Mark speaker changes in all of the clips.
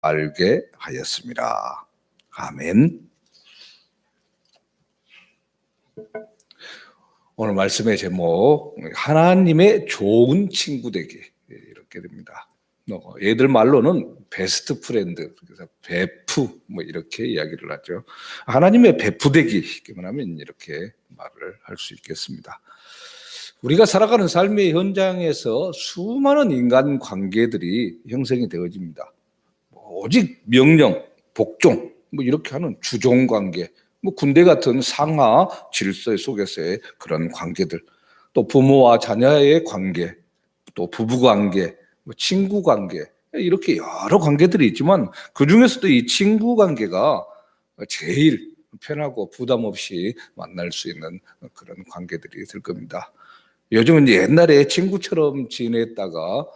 Speaker 1: 알게 하였습니다. 아멘. 오늘 말씀의 제목, 하나님의 좋은 친구 되기, 이렇게 됩니다. 애들 말로는 베스트 프렌드, 그래서 베프 이렇게 이야기를 하죠. 하나님의 베프 되기, 이렇게 말하면 이렇게 말을 할 수 있겠습니다. 우리가 살아가는 삶의 현장에서 수많은 인간 관계들이 형성이 되어집니다. 오직 명령, 복종, 이렇게 하는 주종 관계, 군대 같은 상하 질서 속에서의 그런 관계들, 또 부모와 자녀의 관계, 또 부부 관계, 친구 관계, 이렇게 여러 관계들이 있지만 그 중에서도 이 친구 관계가 제일 편하고 부담 없이 만날 수 있는 그런 관계들이 될 겁니다. 요즘은 옛날에 친구처럼 지냈다가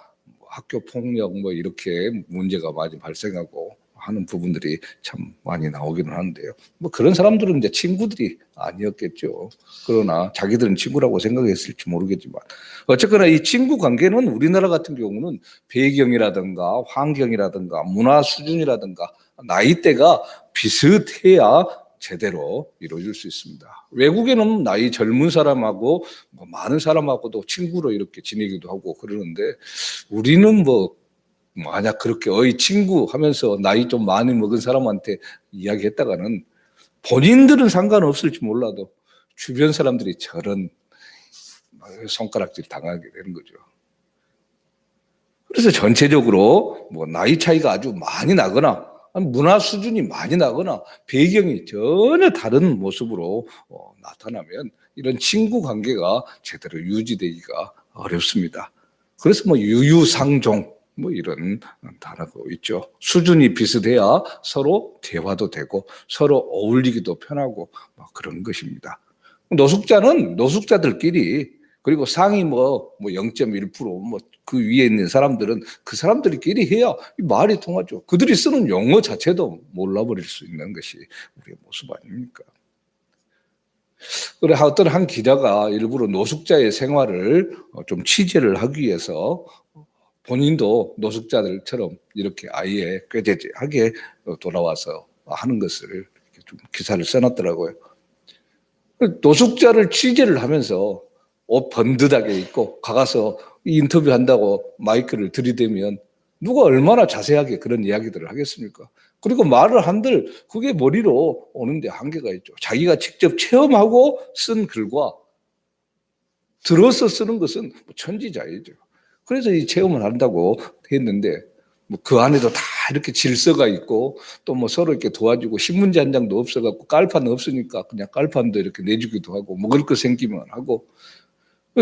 Speaker 1: 학교 폭력 이렇게 문제가 많이 발생하고 하는 부분들이 참 많이 나오기는 하는데요. 그런 사람들은 이제 친구들이 아니었겠죠. 그러나 자기들은 친구라고 생각했을지 모르겠지만 어쨌거나 이 친구 관계는 우리나라 같은 경우는 배경이라든가 환경이라든가 문화 수준이라든가 나이대가 비슷해야 제대로 이루어질 수 있습니다. 외국에는 나이 젊은 사람하고 많은 사람하고도 친구로 이렇게 지내기도 하고 그러는데 우리는 만약 그렇게 친구 하면서 나이 좀 많이 먹은 사람한테 이야기했다가는 본인들은 상관없을지 몰라도 주변 사람들이 저런 손가락질 당하게 되는 거죠. 그래서 전체적으로 나이 차이가 아주 많이 나거나 문화 수준이 많이 나거나 배경이 전혀 다른 모습으로 나타나면 이런 친구 관계가 제대로 유지되기가 어렵습니다. 그래서 유유상종 이런 단어가 있죠. 수준이 비슷해야 서로 대화도 되고 서로 어울리기도 편하고 그런 것입니다. 노숙자는 노숙자들끼리 그리고 상위 0.1% 그 위에 있는 사람들은 그 사람들끼리 해야 말이 통하죠. 그들이 쓰는 용어 자체도 몰라버릴 수 있는 것이 우리의 모습 아닙니까? 그래 어떤 한 기자가 일부러 노숙자의 생활을 좀 취재를 하기 위해서 본인도 노숙자들처럼 이렇게 아예 꾀죄죄하게 돌아와서 하는 것을 이렇게 좀 기사를 써놨더라고요. 노숙자를 취재를 하면서 옷 번듯하게 입고 가서 인터뷰한다고 마이크를 들이대면 누가 얼마나 자세하게 그런 이야기들을 하겠습니까? 그리고 말을 한들 그게 머리로 오는데 한계가 있죠. 자기가 직접 체험하고 쓴 글과 들어서 쓰는 것은 천지자이죠. 그래서 이 체험을 한다고 했는데 그 안에도 다 이렇게 질서가 있고 또 서로 이렇게 도와주고 신문지 한 장도 없어갖고 깔판 없으니까 그냥 깔판도 이렇게 내주기도 하고 먹을 거 생기면 하고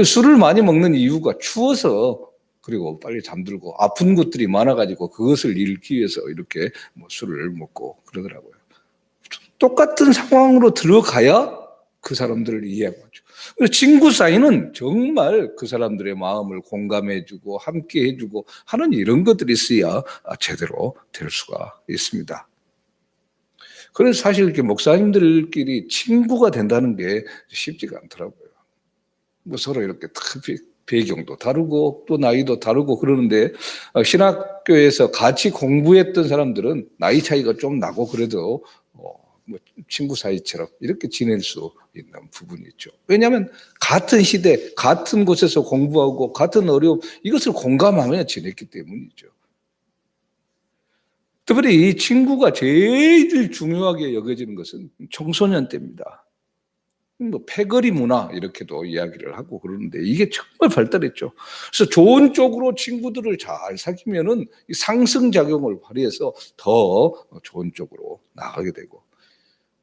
Speaker 1: 술을 많이 먹는 이유가 추워서 그리고 빨리 잠들고 아픈 것들이 많아가지고 그것을 잃기 위해서 이렇게 술을 먹고 그러더라고요. 똑같은 상황으로 들어가야 그 사람들을 이해하죠. 친구 사이는 정말 그 사람들의 마음을 공감해주고 함께해주고 하는 이런 것들이 있어야 제대로 될 수가 있습니다. 그래서 사실 이렇게 목사님들끼리 친구가 된다는 게 쉽지가 않더라고요. 서로 이렇게 배경도 다르고 또 나이도 다르고 그러는데 신학교에서 같이 공부했던 사람들은 나이 차이가 좀 나고 그래도 친구 사이처럼 이렇게 지낼 수 있는 부분이 있죠. 왜냐하면 같은 시대, 같은 곳에서 공부하고 같은 어려움 이것을 공감하며 지냈기 때문이죠. 특별히 이 친구가 제일 중요하게 여겨지는 것은 청소년 때입니다. 패거리 문화 이렇게도 이야기를 하고 그러는데 이게 정말 발달했죠. 그래서 좋은 쪽으로 친구들을 잘 사귀면은 상승작용을 발휘해서 더 좋은 쪽으로 나가게 되고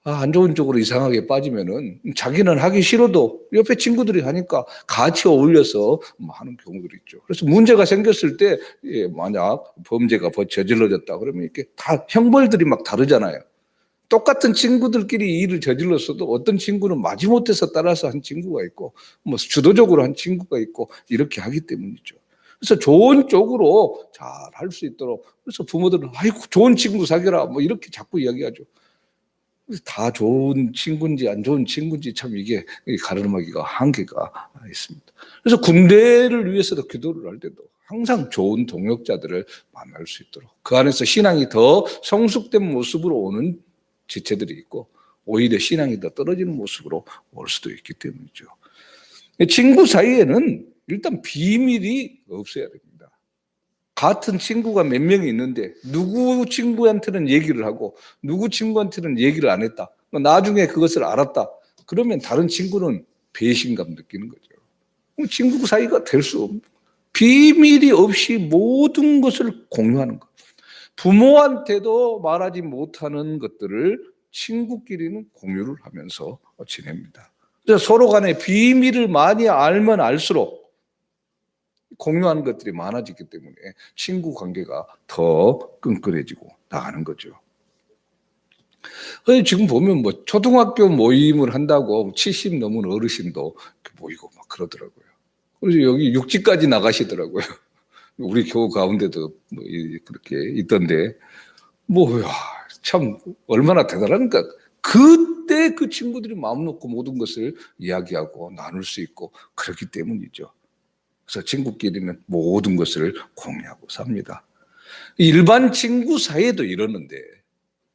Speaker 1: 안 좋은 쪽으로 이상하게 빠지면은 자기는 하기 싫어도 옆에 친구들이 하니까 같이 어울려서 하는 경우들이 있죠. 그래서 문제가 생겼을 때 만약 범죄가 저질러졌다 그러면 이렇게 다 형벌들이 막 다르잖아요. 똑같은 친구들끼리 일을 저질렀어도 어떤 친구는 마지못해서 따라서 한 친구가 있고 주도적으로 한 친구가 있고 이렇게 하기 때문이죠. 그래서 좋은 쪽으로 잘 할 수 있도록 그래서 부모들은 아이고 좋은 친구 사귀라 이렇게 자꾸 이야기하죠. 다 좋은 친구인지 안 좋은 친구인지 참 이게 가늠하기가 한계가 있습니다. 그래서 군대를 위해서도 기도를 할 때도 항상 좋은 동역자들을 만날 수 있도록 그 안에서 신앙이 더 성숙된 모습으로 오는 지체들이 있고 오히려 신앙이 더 떨어지는 모습으로 올 수도 있기 때문이죠. 친구 사이에는 일단 비밀이 없어야 됩니다. 같은 친구가 몇 명이 있는데 누구 친구한테는 얘기를 하고 누구 친구한테는 얘기를 안 했다. 나중에 그것을 알았다. 그러면 다른 친구는 배신감 느끼는 거죠. 친구 사이가 될 수 없는 비밀이 없이 모든 것을 공유하는 것. 부모한테도 말하지 못하는 것들을 친구끼리는 공유를 하면서 지냅니다. 그래서 서로 간에 비밀을 많이 알면 알수록 공유하는 것들이 많아지기 때문에 친구 관계가 더 끈끈해지고 나가는 거죠. 지금 보면 뭐 초등학교 모임을 한다고 70 넘은 어르신도 모이고 막 그러더라고요. 그래서 여기 육지까지 나가시더라고요. 우리 교우 가운데도 뭐 그렇게 있던데, 참 얼마나 대단한가. 그때 그 친구들이 마음 놓고 모든 것을 이야기하고 나눌 수 있고 그렇기 때문이죠. 그래서 친구끼리는 모든 것을 공유하고 삽니다. 일반 친구 사이에도 이러는데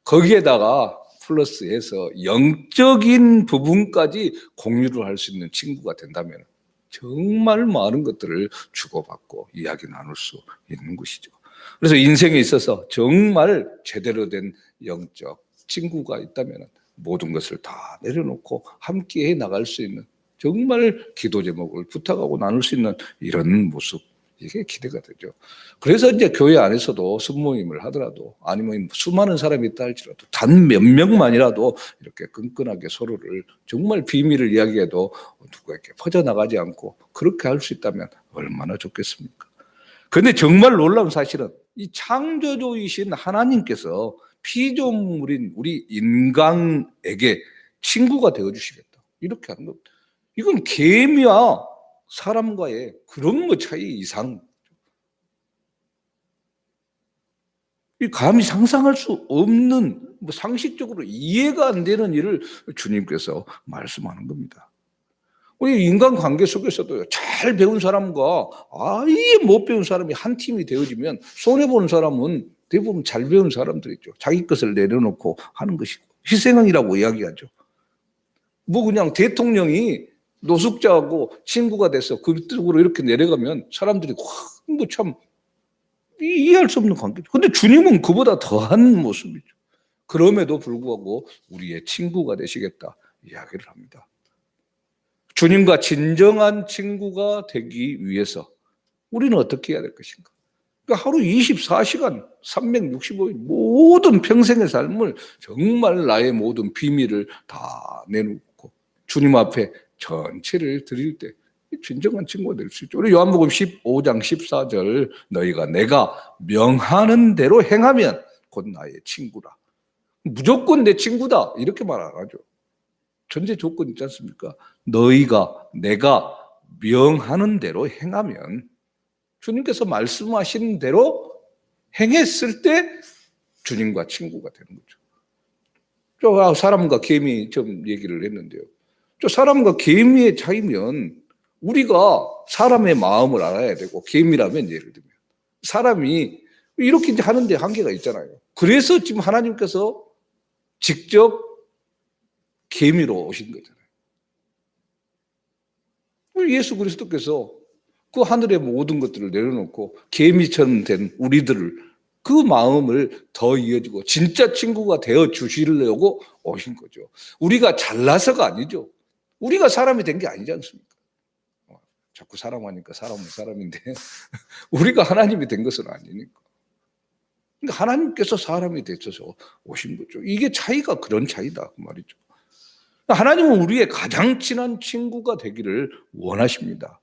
Speaker 1: 거기에다가 플러스해서 영적인 부분까지 공유를 할 수 있는 친구가 된다면 정말 많은 것들을 주고받고 이야기 나눌 수 있는 것이죠. 그래서 인생에 있어서 정말 제대로 된 영적 친구가 있다면 모든 것을 다 내려놓고 함께 해 나갈 수 있는 정말 기도 제목을 부탁하고 나눌 수 있는 이런 모습, 이게 기대가 되죠. 그래서 이제 교회 안에서도 순모임을 하더라도 아니면 수많은 사람이 있다 할지라도 단 몇 명만이라도 이렇게 끈끈하게 서로를 정말 비밀을 이야기해도 누구에게 퍼져나가지 않고 그렇게 할 수 있다면 얼마나 좋겠습니까? 그런데 정말 놀라운 사실은 이 창조주이신 하나님께서 피조물인 우리 인간에게 친구가 되어주시겠다. 이렇게 하는 겁니다. 이건 개미와 사람과의 그런 뭐 차이 이상, 감히 상상할 수 없는 상식적으로 이해가 안 되는 일을 주님께서 말씀하는 겁니다. 우리 인간 관계 속에서도 잘 배운 사람과 아예 못 배운 사람이 한 팀이 되어지면 손해보는 사람은 대부분 잘 배운 사람들이죠. 자기 것을 내려놓고 하는 것이고 희생이라고 이야기하죠. 그냥 대통령이 노숙자하고 친구가 돼서 그쪽으로 이렇게 내려가면 사람들이 참 이해할 수 없는 관계죠. 근데 주님은 그보다 더한 모습이죠. 그럼에도 불구하고 우리의 친구가 되시겠다 이야기를 합니다. 주님과 진정한 친구가 되기 위해서 우리는 어떻게 해야 될 것인가? 그러니까 하루 24시간 365일 모든 평생의 삶을 정말 나의 모든 비밀을 다 내놓고 주님 앞에 전체를 드릴 때 진정한 친구가 될 수 있죠. 우리 요한복음 15장 14절 너희가 내가 명하는 대로 행하면 곧 나의 친구라. 무조건 내 친구다 이렇게 말 안 하죠. 전제 조건 있지 않습니까? 너희가 내가 명하는 대로 행하면 주님께서 말씀하시는 대로 행했을 때 주님과 친구가 되는 거죠. 저 사람과 개미 좀 얘기를 했는데요. 저 사람과 개미의 차이면 우리가 사람의 마음을 알아야 되고 개미라면 예를 들면 사람이 이렇게 이제 하는데 한계가 있잖아요. 그래서 지금 하나님께서 직접 개미로 오신 거잖아요. 예수 그리스도께서 그 하늘의 모든 것들을 내려놓고 개미처럼 된 우리들을 그 마음을 더 이어지고 진짜 친구가 되어 주시려고 오신 거죠. 우리가 잘나서가 아니죠. 우리가 사람이 된 게 아니지 않습니까? 자꾸 사람하니까 사람은 사람인데 우리가 하나님이 된 것은 아니니까. 그러니까 하나님께서 사람이 되셔서 오신 거죠. 이게 차이가 그런 차이다 그 말이죠. 하나님은 우리의 가장 친한 친구가 되기를 원하십니다.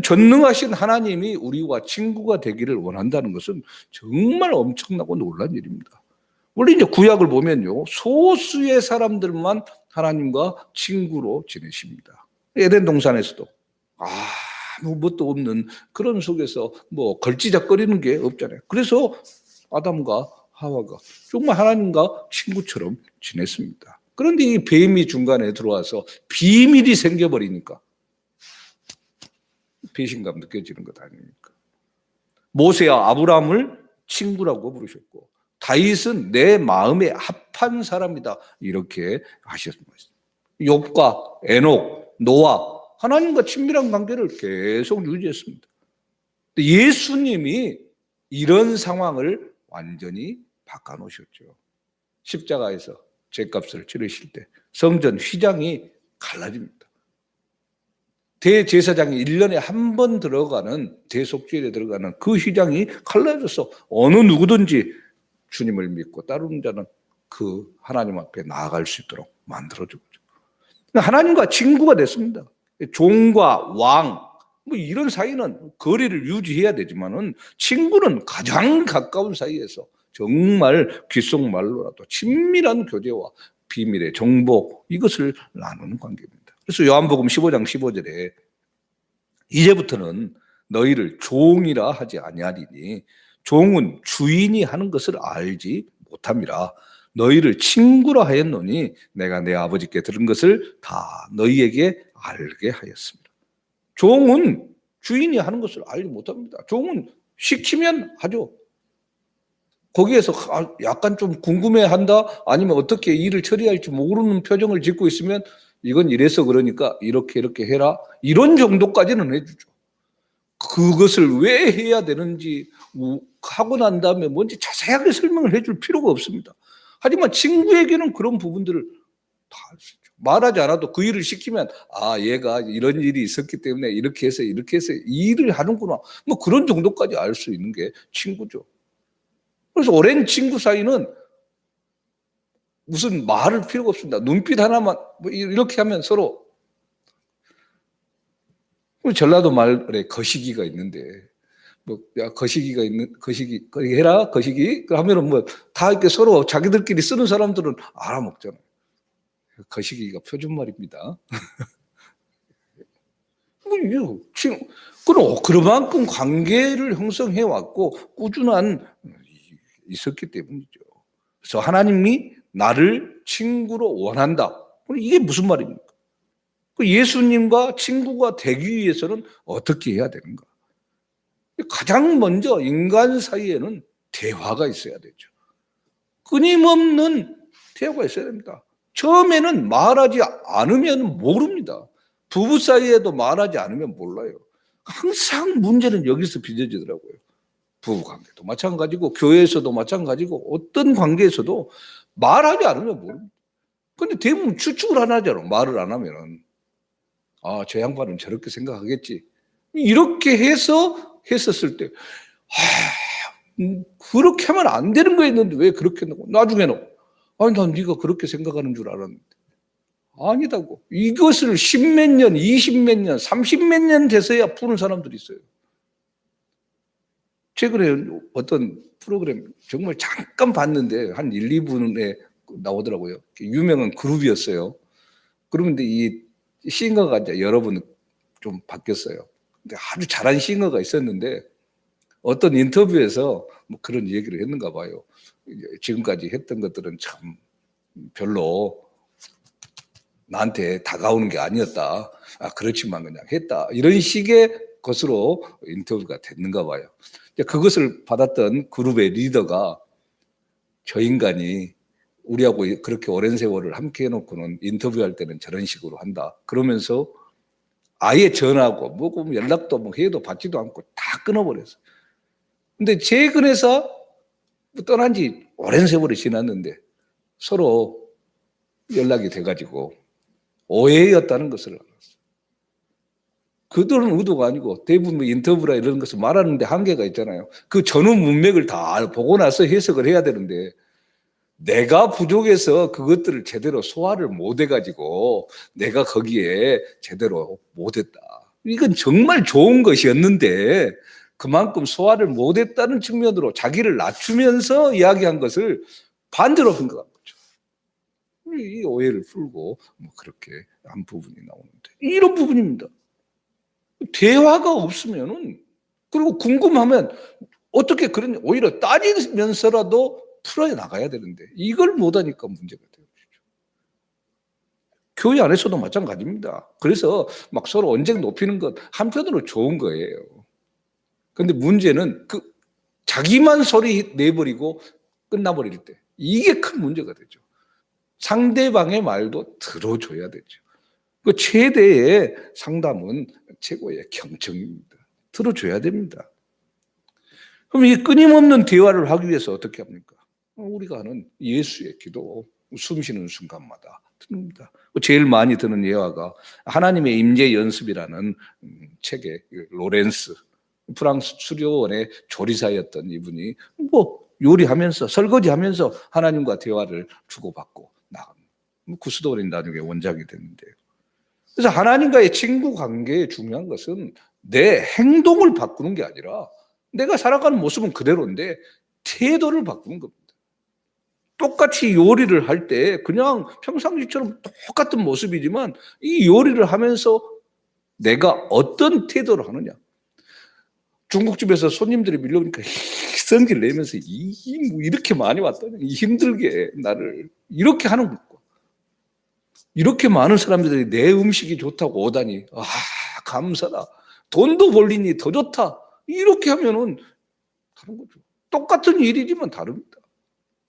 Speaker 1: 전능하신 하나님이 우리와 친구가 되기를 원한다는 것은 정말 엄청나고 놀란 일입니다. 원래 이제 구약을 보면요, 소수의 사람들만 하나님과 친구로 지내십니다. 에덴 동산에서도 아무것도 없는 그런 속에서 걸지작거리는 게 없잖아요. 그래서 아담과 하와가 정말 하나님과 친구처럼 지냈습니다. 그런데 이 뱀이 중간에 들어와서 비밀이 생겨버리니까 배신감 느껴지는 것 아닙니까? 모세와 아브라함을 친구라고 부르셨고 다윗은 내 마음에 합한 사람이다 이렇게 하셨습니다. 욥과 에녹, 노아 하나님과 친밀한 관계를 계속 유지했습니다. 예수님이 이런 상황을 완전히 바꿔놓으셨죠. 십자가에서 죄값을 치르실 때 성전 휘장이 갈라집니다. 대제사장이 1년에 한 번 들어가는 대속죄에 들어가는 그 휘장이 갈라져서 어느 누구든지 주님을 믿고 따르는 자는 그 하나님 앞에 나아갈 수 있도록 만들어주죠. 하나님과 친구가 됐습니다. 종과 왕, 뭐 이런 사이는 거리를 유지해야 되지만은 친구는 가장 가까운 사이에서 정말 귓속말로라도 친밀한 교제와 비밀의 정보 이것을 나누는 관계입니다. 그래서 요한복음 15장 15절에 이제부터는 너희를 종이라 하지 아니하리니 종은 주인이 하는 것을 알지 못함이라 너희를 친구라 하였노니 내가 내 아버지께 들은 것을 다 너희에게 알게 하였습니다. 종은 주인이 하는 것을 알지 못합니다. 종은 시키면 하죠. 거기에서 약간 좀 궁금해한다 아니면 어떻게 일을 처리할지 모르는 표정을 짓고 있으면 이건 이래서 그러니까 이렇게 해라 이런 정도까지는 해주죠. 그것을 왜 해야 되는지 하고 난 다음에 뭔지 자세하게 설명을 해줄 필요가 없습니다. 하지만 친구에게는 그런 부분들을 다 알 수 있죠. 말하지 않아도 그 일을 시키면 얘가 이런 일이 있었기 때문에 이렇게 해서 이 일을 하는구나 뭐 그런 정도까지 알 수 있는 게 친구죠. 그래서 오랜 친구 사이는 무슨 말을 필요가 없습니다. 눈빛 하나만 뭐 이렇게 하면 서로 전라도 말에 거시기가 있는데 뭐 야 거시기 해라 거시기 하면은 뭐 다 이렇게 서로 자기들끼리 쓰는 사람들은 알아먹잖아요. 거시기가 표준말입니다. 그럼 그만큼 관계를 형성해 왔고 꾸준한 있었기 때문이죠. 그래서 하나님이 나를 친구로 원한다. 이게 무슨 말입니까? 예수님과 친구가 되기 위해서는 어떻게 해야 되는가? 가장 먼저 인간 사이에는 대화가 있어야 되죠. 끊임없는 대화가 있어야 됩니다. 처음에는 말하지 않으면 모릅니다. 부부 사이에도 말하지 않으면 몰라요. 항상 문제는 여기서 빚어지더라고요. 부부 관계도 마찬가지고 교회에서도 마찬가지고 어떤 관계에서도 말하지 않으면 모릅니다. 근데 대부분 추측을 안 하잖아. 말을 안 하면은. 저 양반은 저렇게 생각하겠지. 이렇게 해서 했었을 때, 그렇게 하면 안 되는 거였는데 왜 그렇게 했냐고. 나중에는, 난 네가 그렇게 생각하는 줄 알았는데. 아니다고. 이것을 10몇 년, 20몇 년, 30몇 년 돼서야 푸는 사람들이 있어요. 최근에 어떤 프로그램 정말 잠깐 봤는데 한 1, 2분에 나오더라고요. 유명한 그룹이었어요. 그런데 이 싱어가 이제 여러 분 좀 바뀌었어요. 근데 아주 잘한 싱어가 있었는데 어떤 인터뷰에서 뭐 그런 얘기를 했는가 봐요. 지금까지 했던 것들은 참 별로 나한테 다가오는 게 아니었다. 그렇지만 그냥 했다. 이런 식의 것으로 인터뷰가 됐는가 봐요. 그것을 받았던 그룹의 리더가 저 인간이 우리하고 그렇게 오랜 세월을 함께 해놓고는 인터뷰할 때는 저런 식으로 한다. 그러면서 아예 전화하고 뭐고 연락도 뭐 해도 받지도 않고 다 끊어버렸어요. 근데 최근에서 떠난 지 오랜 세월이 지났는데 서로 연락이 돼가지고 오해였다는 것을 알았어요. 그들은 의도가 아니고 대부분 인터뷰라 이런 것을 말하는데 한계가 있잖아요. 그 전후 문맥을 다 보고 나서 해석을 해야 되는데 내가 부족해서 그것들을 제대로 소화를 못 해가지고 내가 거기에 제대로 못했다. 이건 정말 좋은 것이었는데 그만큼 소화를 못했다는 측면으로 자기를 낮추면서 이야기한 것을 반대로 생각한 거죠. 이 오해를 풀고 뭐 그렇게 한 부분이 나오는데 이런 부분입니다. 대화가 없으면은 그리고 궁금하면 어떻게 그런 오히려 따지면서라도 풀어 나가야 되는데 이걸 못하니까 문제가 되는 거죠. 교회 안에서도 마찬가지입니다. 그래서 막 서로 언쟁 높이는 것 한편으로 좋은 거예요. 근데 문제는 그 자기만 소리 내버리고 끝나버릴 때 이게 큰 문제가 되죠. 상대방의 말도 들어줘야 되죠. 그 최대의 상담은 최고의 경청입니다. 들어줘야 됩니다. 그럼 이 끊임없는 대화를 하기 위해서 어떻게 합니까? 우리가 하는 예수의 기도, 숨 쉬는 순간마다 듣습니다. 제일 많이 듣는 예화가 하나님의 임재 연습이라는 책의 로렌스, 프랑스 수료원의 조리사였던 이분이 뭐 요리하면서 설거지하면서 하나님과 대화를 주고받고 나갑니다. 구스도원이 나중에 원작이 됐는데요. 그래서 하나님과의 친구 관계에 중요한 것은 내 행동을 바꾸는 게 아니라 내가 살아가는 모습은 그대로인데 태도를 바꾸는 겁니다. 똑같이 요리를 할 때 그냥 평상시처럼 똑같은 모습이지만 이 요리를 하면서 내가 어떤 태도를 하느냐. 중국집에서 손님들이 밀려오니까 성질 내면서 뭐 이렇게 많이 왔다니 힘들게 나를 이렇게 하는 거고, 이렇게 많은 사람들이 내 음식이 좋다고 오다니 감사다. 돈도 벌리니 더 좋다. 이렇게 하면은 다른 거죠. 똑같은 일이지만 다릅니다.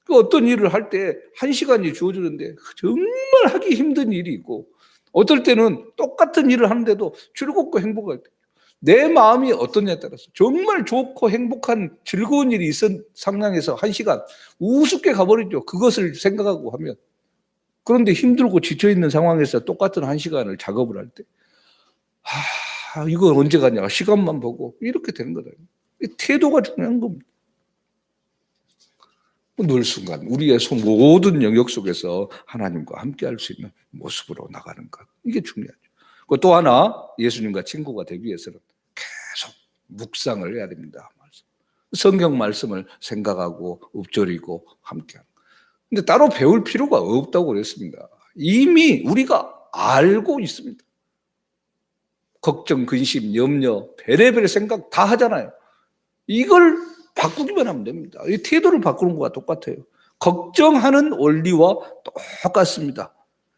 Speaker 1: 그 어떤 일을 할 때 1시간이 주어지는데 정말 하기 힘든 일이 있고 어떨 때는 똑같은 일을 하는데도 즐겁고 행복할 때 내 마음이 어떠냐에 따라서 정말 좋고 행복한 즐거운 일이 있은 상황에서 1시간 우습게 가버리죠. 그것을 생각하고 하면. 그런데 힘들고 지쳐있는 상황에서 똑같은 1시간을 작업을 할 때 이거 언제 가냐 시간만 보고 이렇게 되는 거다. 태도가 중요한 겁니다. 늘 순간 우리의 모든 영역 속에서 하나님과 함께 할 수 있는 모습으로 나가는 것, 이게 중요하죠. 또 하나 예수님과 친구가 되기 위해서는 계속 묵상을 해야 됩니다. 성경 말씀을 생각하고 읊조리고 함께하는 것. 근데 따로 배울 필요가 없다고 그랬습니다. 이미 우리가 알고 있습니다. 걱정, 근심, 염려, 별의별 생각 다 하잖아요. 이걸 바꾸기만 하면 됩니다. 이 태도를 바꾸는 것과 똑같아요. 걱정하는 원리와 똑같습니다.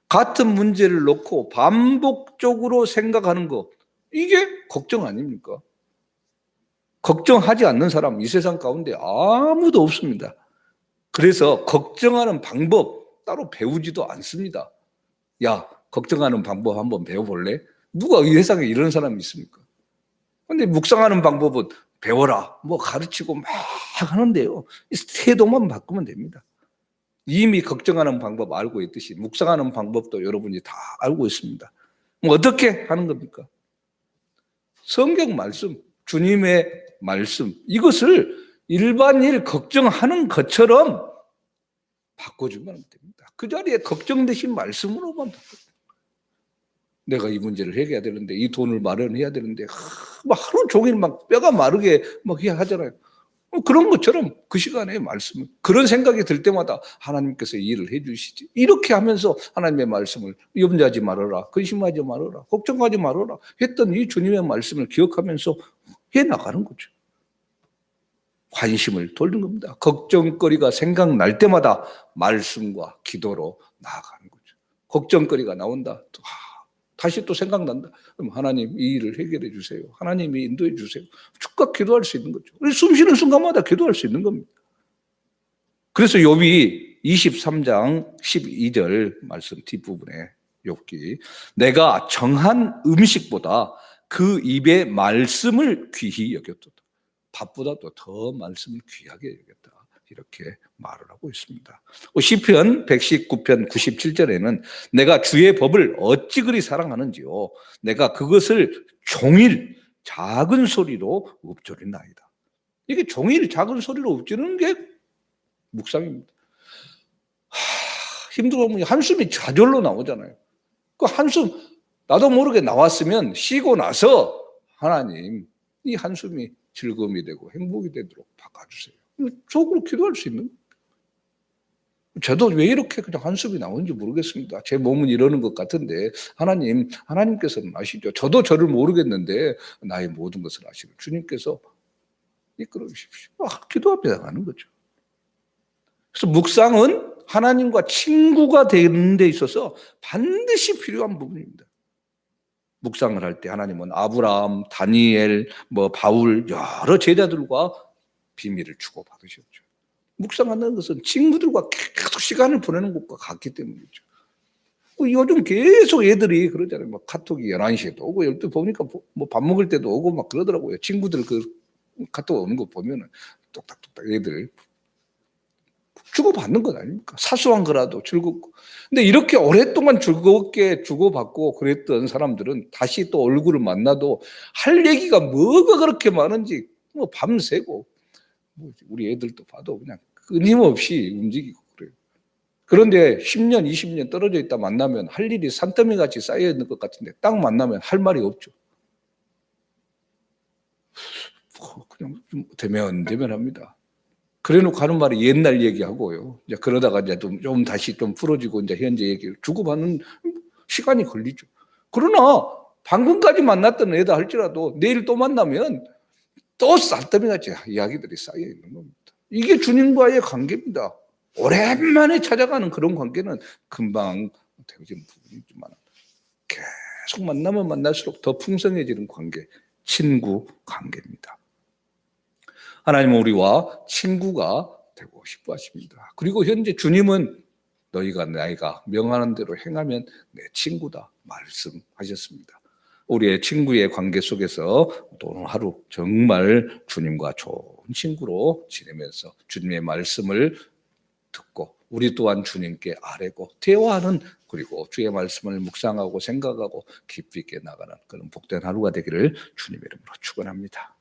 Speaker 1: 같은 문제를 놓고 반복적으로 생각하는 것, 이게 걱정 아닙니까? 걱정하지 않는 사람 이 세상 가운데 아무도 없습니다. 그래서 걱정하는 방법 따로 배우지도 않습니다. 야, 걱정하는 방법 한번 배워볼래? 누가 이 세상에 이런 사람이 있습니까? 근데 묵상하는 방법은 배워라, 뭐 가르치고 막 하는데요. 태도만 바꾸면 됩니다. 이미 걱정하는 방법 알고 있듯이 묵상하는 방법도 여러분이 다 알고 있습니다. 뭐 어떻게 하는 겁니까? 성경 말씀, 주님의 말씀, 이것을 일반일 걱정하는 것처럼 바꿔주면 됩니다. 그 자리에 걱정되신 말씀으로만 바꿔줍니다. 내가 이 문제를 해결해야 되는데, 이 돈을 마련해야 되는데, 막 하루 종일 막 뼈가 마르게 막 해야 하잖아요. 그런 것처럼 그 시간에 말씀을, 그런 생각이 들 때마다 하나님께서 일을 해주시지. 이렇게 하면서 하나님의 말씀을 염려하지 말아라, 근심하지 말아라, 걱정하지 말아라 했던 이 주님의 말씀을 기억하면서 해 나가는 거죠. 관심을 돌리는 겁니다. 걱정거리가 생각날 때마다 말씀과 기도로 나아가는 거죠. 걱정거리가 나온다. 다시 또 생각난다. 그럼 하나님 이 일을 해결해 주세요. 하나님이 인도해 주세요. 즉각 기도할 수 있는 거죠. 숨 쉬는 순간마다 기도할 수 있는 겁니다. 그래서 욥이 23장 12절 말씀 뒷부분에 욥기, 내가 정한 음식보다 그 입의 말씀을 귀히 여겼도다. 밥보다도 더 말씀을 귀하게 여겼다. 이렇게 말을 하고 있습니다. 시편 119편 97절에는 내가 주의 법을 어찌 그리 사랑하는지요. 내가 그것을 종일 작은 소리로 읊조리나이다. 이게 종일 작은 소리로 읊조리는 게 묵상입니다. 힘들어하면 한숨이 좌절로 나오잖아요. 그 한숨 나도 모르게 나왔으면 쉬고 나서 하나님 이 한숨이 즐거움이 되고 행복이 되도록 바꿔주세요. 속으로 기도할 수 있는. 저도 왜 이렇게 그냥 한숨이 나오는지 모르겠습니다. 제 몸은 이러는 것 같은데 하나님께서는 아시죠. 저도 저를 모르겠는데 나의 모든 것을 아시고 주님께서 이끌어 주십시오. 기도 앞에 나가는 거죠. 그래서 묵상은 하나님과 친구가 되는 데 있어서 반드시 필요한 부분입니다. 묵상을 할 때 하나님은 아브라함, 다니엘, 바울 여러 제자들과 비밀을 주고받으셨죠. 묵상한다는 것은 친구들과 계속 시간을 보내는 것과 같기 때문이죠. 요즘 계속 애들이 그러잖아요. 막 카톡이 11시에도 오고, 12 보니까 밥 먹을 때도 오고 막 그러더라고요. 친구들 카톡 오는 거 보면은 똑딱똑딱 애들 주고받는 것 아닙니까? 사소한 거라도 즐겁고. 근데 이렇게 오랫동안 즐겁게 주고받고 그랬던 사람들은 다시 또 얼굴을 만나도 할 얘기가 뭐가 그렇게 많은지 밤새고, 우리 애들도 봐도 그냥 끊임없이 움직이고 그래요. 그런데 10년, 20년 떨어져 있다 만나면 할 일이 산더미 같이 쌓여 있는 것 같은데 딱 만나면 할 말이 없죠. 그냥 좀 대면합니다. 그래놓고 하는 말이 옛날 얘기하고요. 이제 그러다가 이제 좀 다시 좀 풀어지고 이제 현재 얘기를 주고받는 시간이 걸리죠. 그러나 방금까지 만났던 애다 할지라도 내일 또 만나면 또 쌀더미같이 이야기들이 쌓여 있는 겁니다. 이게 주님과의 관계입니다. 오랜만에 찾아가는 그런 관계는 금방 되어지는 부분이 있지만 계속 만나면 만날수록 더 풍성해지는 관계, 친구 관계입니다. 하나님은 우리와 친구가 되고 싶어 하십니다. 그리고 현재 주님은 너희가 명하는 대로 행하면 내 친구다 말씀하셨습니다. 우리의 친구의 관계 속에서 오늘 하루 정말 주님과 좋은 친구로 지내면서 주님의 말씀을 듣고 우리 또한 주님께 아뢰고 대화하는, 그리고 주의 말씀을 묵상하고 생각하고 깊이 있게 나가는 그런 복된 하루가 되기를 주님의 이름으로 축원합니다.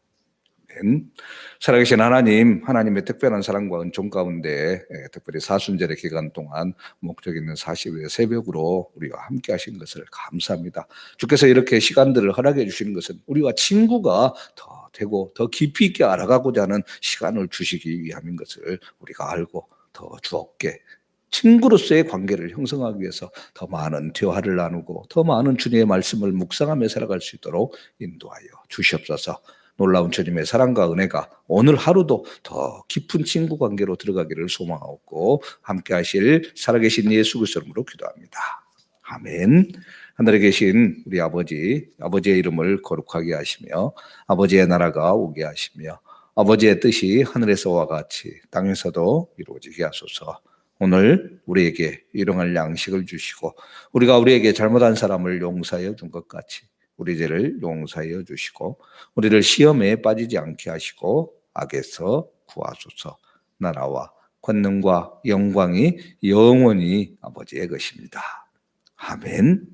Speaker 1: 살아계신 하나님, 하나님의 특별한 사랑과 은총 가운데 특별히 사순절의 기간 동안 목적 있는 40일 새벽으로 우리와 함께 하신 것을 감사합니다. 주께서 이렇게 시간들을 허락해 주시는 것은 우리와 친구가 더 되고 더 깊이 있게 알아가고자 하는 시간을 주시기 위함인 것을 우리가 알고 더 주옵게 친구로서의 관계를 형성하기 위해서 더 많은 대화를 나누고 더 많은 주님의 말씀을 묵상하며 살아갈 수 있도록 인도하여 주시옵소서. 놀라운 주님의 사랑과 은혜가 오늘 하루도 더 깊은 친구 관계로 들어가기를 소망하고 함께 하실 살아계신 예수 그리스도 이름으로 기도합니다. 아멘. 하늘에 계신 우리 아버지의 이름을 거룩하게 하시며 아버지의 나라가 오게 하시며 아버지의 뜻이 하늘에서와 같이 땅에서도 이루어지게 하소서. 오늘 우리에게 일용할 양식을 주시고 우리가 우리에게 잘못한 사람을 용서하여 준 것 같이 우리 죄를 용서하여 주시고 우리를 시험에 빠지지 않게 하시고 악에서 구하소서. 나라와 권능과 영광이 영원히 아버지의 것입니다. 아멘.